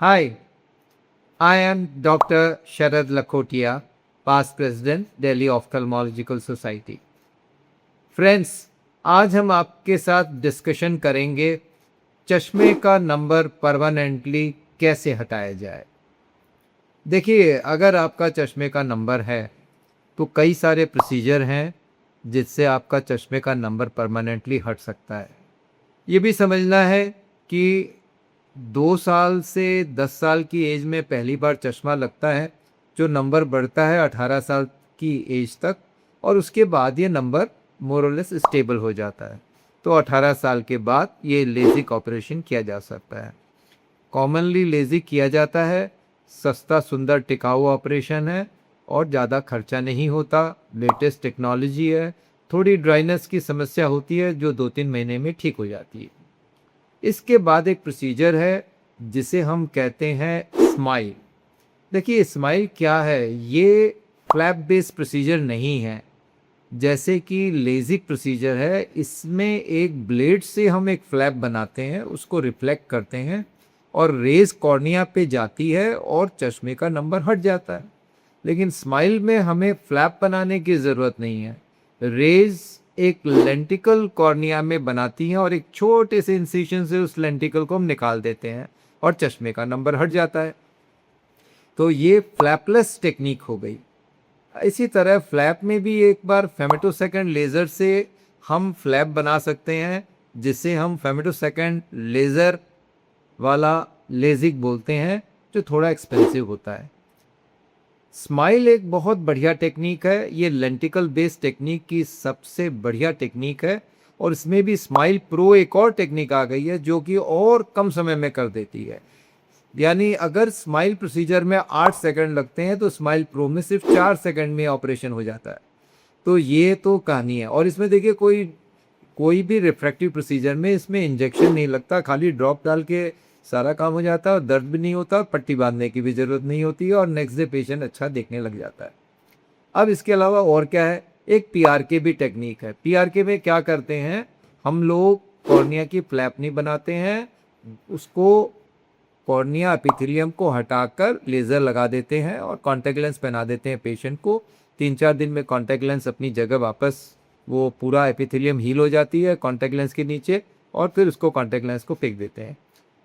Hi, I am Dr. Sharad Lakhotia, past president, Delhi Ophthalmological Society. Friends, आज हम आपके साथ डिस्कशन करेंगे चश्मे का नंबर परमानेंटली कैसे हटाया जाए। देखिए, अगर आपका चश्मे का नंबर है तो कई सारे प्रोसीजर हैं जिससे आपका चश्मे का नंबर परमानेंटली हट सकता है। ये भी समझना है कि 2 साल से 10 साल की एज में पहली बार चश्मा लगता है, जो नंबर बढ़ता है 18 साल की एज तक, और उसके बाद ये नंबर मोर और लेस स्टेबल हो जाता है। तो 18 साल के बाद ये लेजिक ऑपरेशन किया जा सकता है। कॉमनली लेजिक किया जाता है, सस्ता सुंदर टिकाऊ ऑपरेशन है और ज़्यादा खर्चा नहीं होता, लेटेस्ट टेक्नोलॉजी है। थोड़ी ड्राइनेस की समस्या होती है जो 2-3 महीने में ठीक हो जाती है। इसके बाद एक प्रोसीजर है जिसे हम कहते हैं स्माइल। देखिए, स्माइल क्या है? ये फ्लैप बेस्ड प्रोसीजर नहीं है जैसे कि लेजिक प्रोसीजर है। इसमें एक ब्लेड से हम एक फ्लैप बनाते हैं, उसको रिफ्लेक्ट करते हैं और रेज कॉर्निया पे जाती है और चश्मे का नंबर हट जाता है। लेकिन स्माइल में हमें फ्लैप बनाने की ज़रूरत नहीं है। रेज एक लेंटिकल कॉर्निया में बनाती हैं और एक छोटे से इंसिशन से उस लेंटिकल को हम निकाल देते हैं और चश्मे का नंबर हट जाता है। तो ये फ्लैपलेस टेक्निक हो गई। इसी तरह फ्लैप में भी एक बार फेमेटोसेकंड लेज़र से हम फ्लैप बना सकते हैं, जिसे हम फेमेटोसेकंड लेज़र वाला लेजिक बोलते हैं, जो थोड़ा एक्सपेंसिव होता है। स्माइल एक बहुत बढ़िया टेक्निक है। ये लेंटिकल बेस्ड टेक्निक की सबसे बढ़िया टेक्निक है और इसमें भी स्माइल प्रो एक और टेक्निक आ गई है जो कि और कम समय में कर देती है। यानी अगर स्माइल प्रोसीजर में 8 सेकंड लगते हैं तो स्माइल प्रो में सिर्फ 4 सेकंड में ऑपरेशन हो जाता है। तो ये तो कहानी है। और इसमें देखिए, कोई भी रिफ्रैक्टिव प्रोसीजर में इसमें इंजेक्शन नहीं लगता, खाली ड्रॉप डाल के सारा काम हो जाता है और दर्द भी नहीं होता, पट्टी बांधने की भी ज़रूरत नहीं होती है और नेक्स्ट डे पेशेंट अच्छा देखने लग जाता है। अब इसके अलावा और क्या है? एक पीआरके भी टेक्निक है। पीआरके में क्या करते हैं, हम लोग कॉर्निया की फ्लैप नहीं बनाते हैं, उसको कॉर्निया एपिथेलियम को हटाकर लेज़र लगा देते हैं और कॉन्टैक्ट लेंस पहना देते हैं पेशेंट को। 3-4 दिन में कॉन्टैक्ट लेंस अपनी जगह वापस, वो पूरा एपिथेलियम हील हो जाती है कॉन्टैक्ट लेंस के नीचे, और फिर उसको कॉन्टैक्ट लेंस को फेंक देते हैं।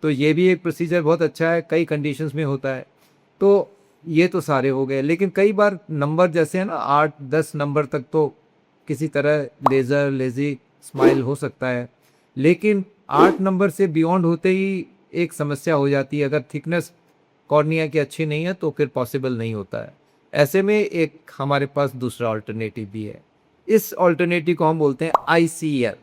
तो ये भी एक प्रोसीजर बहुत अच्छा है, कई कंडीशंस में होता है। तो ये तो सारे हो गए, लेकिन कई बार नंबर जैसे है ना 8-10 नंबर तक तो किसी तरह लेज़र लेजी स्माइल हो सकता है, लेकिन 8 नंबर से बियॉन्ड होते ही एक समस्या हो जाती है। अगर थिकनेस कॉर्निया की अच्छी नहीं है तो फिर पॉसिबल नहीं होता है। ऐसे में एक हमारे पास दूसरा ऑल्टरनेटिव भी है। इस ऑल्टरनेटिव को हम बोलते हैं ICL,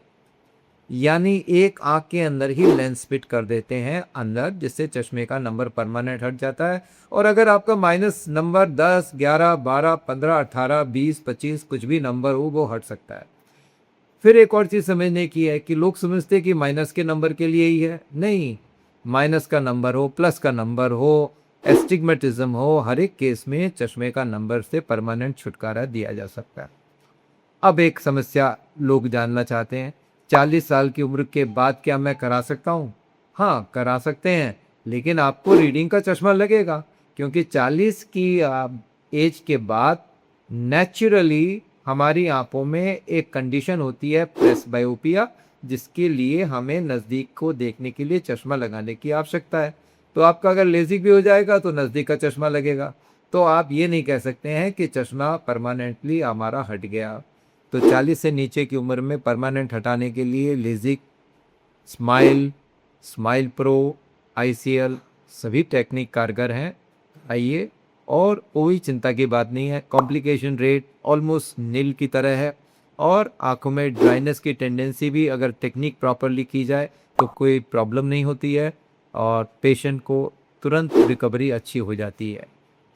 यानी एक आँख के अंदर ही लेंस फिट कर देते हैं अंदर, जिससे चश्मे का नंबर परमानेंट हट जाता है। और अगर आपका माइनस नंबर 10, 11, 12, 15, 18, 20, 25 कुछ भी नंबर हो, वो हट सकता है। फिर एक और चीज़ समझने की है कि लोग समझते हैं कि माइनस के नंबर के लिए ही है। नहीं, माइनस का नंबर हो, प्लस का नंबर हो, एस्टिग्मेटिज्म हो, हर एक केस में चश्मे का नंबर से परमानेंट छुटकारा दिया जा सकता है। अब एक समस्या लोग जानना चाहते हैं, 40 साल की उम्र के बाद क्या मैं करा सकता हूँ? हाँ, करा सकते हैं, लेकिन आपको रीडिंग का चश्मा लगेगा, क्योंकि 40 की एज के बाद नेचुरली हमारी आंखों में एक कंडीशन होती है प्रेसबायोपिया, जिसके लिए हमें नज़दीक को देखने के लिए चश्मा लगाने की आवश्यकता है। तो आपका अगर लेजिक भी हो जाएगा तो नज़दीक का चश्मा लगेगा। तो आप ये नहीं कह सकते हैं कि चश्मा परमानेंटली हमारा हट गया। तो 40 से नीचे की उम्र में परमानेंट हटाने के लिए Lasik, smile, smile pro, ICL सभी टेक्निक कारगर हैं। आइए, और कोई चिंता की बात नहीं है। कॉम्प्लिकेशन रेट ऑलमोस्ट नील की तरह है और आंखों में ड्राइनेस की टेंडेंसी भी अगर टेक्निक प्रॉपरली की जाए तो कोई प्रॉब्लम नहीं होती है और पेशेंट को तुरंत रिकवरी अच्छी हो जाती है।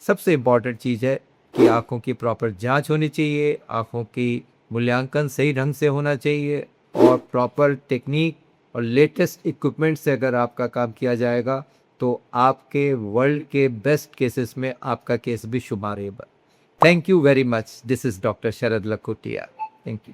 सबसे इम्पॉर्टेंट चीज़ है कि आँखों की प्रॉपर जांच होनी चाहिए, आँखों की मूल्यांकन सही ढंग से होना चाहिए और प्रॉपर टेक्निक और लेटेस्ट इक्विपमेंट से अगर आपका काम किया जाएगा तो आपके वर्ल्ड के बेस्ट केसेस में आपका केस भी शुमार है। Thank you very much. This is doctor Sharad Lakhotia. Thank you.